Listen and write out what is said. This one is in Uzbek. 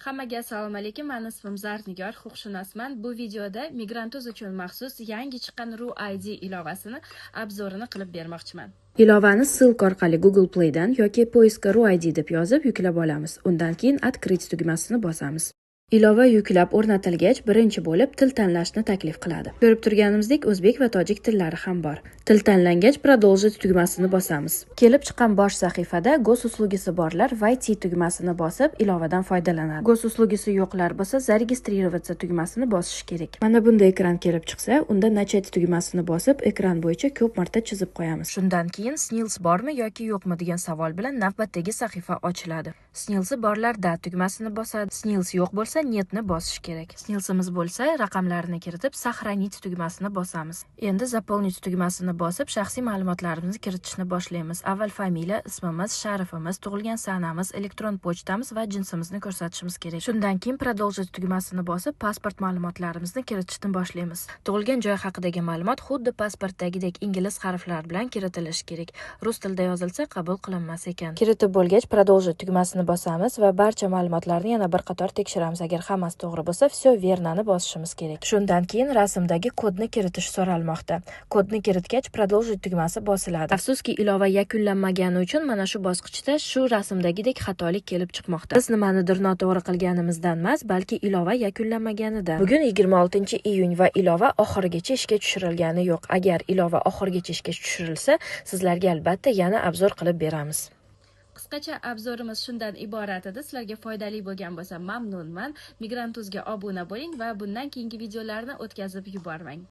Hammaga assalomu alaykum. Men ismim Zarnigor, huquqshunosman. Bu videoda Migrantuz uchun maxsus yangi chiqqan RUID ilovasini obzorini qilib bermoqchiman. Ilovani ссылка orqali Google Play dan yoki poiskka RUID deb yozib yuklab olamiz. Undan keyin Открыть tugmasini bosamiz. Ilova yuklab o'rnatilgach, birinchi bo'lib til tanlashni taklif qiladi. Ko'rib turganimizdek, o'zbek va tojik tillari ham bor. Til tanlangach, Продолжить tugmasini bosamiz. Kelib chiqqan bosh sahifada Gosuslugisi borlar Войти tugmasini bosib, ilovadan foydalanadi. Gosuslugisi yo'qlar bo'lsa, Зарегистрироваться tugmasini bosish kerak. Mana bunday ekran kelib chiqsa, unda Начать tugmasini bosib, ekran bo'yicha ko'p marta chizib qo'yamiz. Shundan keyin Снилс bormi yoki yo'qmi degan savol bilan navbatdagi sahifa ochiladi. Снилsi borlar Da tugmasini bosadi. Снилс yo'q bo'lsa, Netni bosish kerak. Снилsimiz bo'lsa, raqamlarni kiritib, Сохранить tugmasini bosamiz. Endi Заполнить tugmasini bosib, shaxsiy ma'lumotlarimizni kiritishni boshlaymiz. Avval familiya, ismimiz, sharifimiz, tug'ilgan sanamiz, elektron pochtamiz va jinsimizni ko'rsatishimiz kerak. Shundan keyin Продолжить tugmasini bosib, pasport ma'lumotlarimizni kiritishni boshlaymiz. Tug'ilgan joy haqidagi ma'lumot xuddi pasportdagidek ingliz harflari bilan kiritilishi kerak. Rus tilida yozilsa qabul qilinmas ekan. Kiritib bo'lgach, Продолжить tugmasini bosamiz va barcha ma'lumotlarni yana bir qator tekshiramiz. Agar hammasi to'g'ri bo'lsa, все вернoni bosishimiz kerak. Shundan keyin rasmdagi kodni kiritish so'ralmoqda. Kodni kiritgach, Продолжить tugmasi bosiladi. Afsuski, ilova yakunlanmagani uchun mana shu bosqichda shu rasmdagidek xatolik kelib chiqmoqda. Biz nimanidir noto'g'ri qilganimizdan emas, balki ilova yakunlanmaganidan. Bugun 26-iyun va ilova oxirigacha ishga tushirilgani yo'q. Agar ilova oxirigacha ishga tushirilsa, sizlarga albatta yana obzor qilib beramiz. Qisqacha obzorimiz shundan iborat edi. Sizlarga foydali bo'lgan bo'lsa mamnunman. Migrantuzga obuna bo'ling va bundan keyingi videolarni o'tkazib yubormang.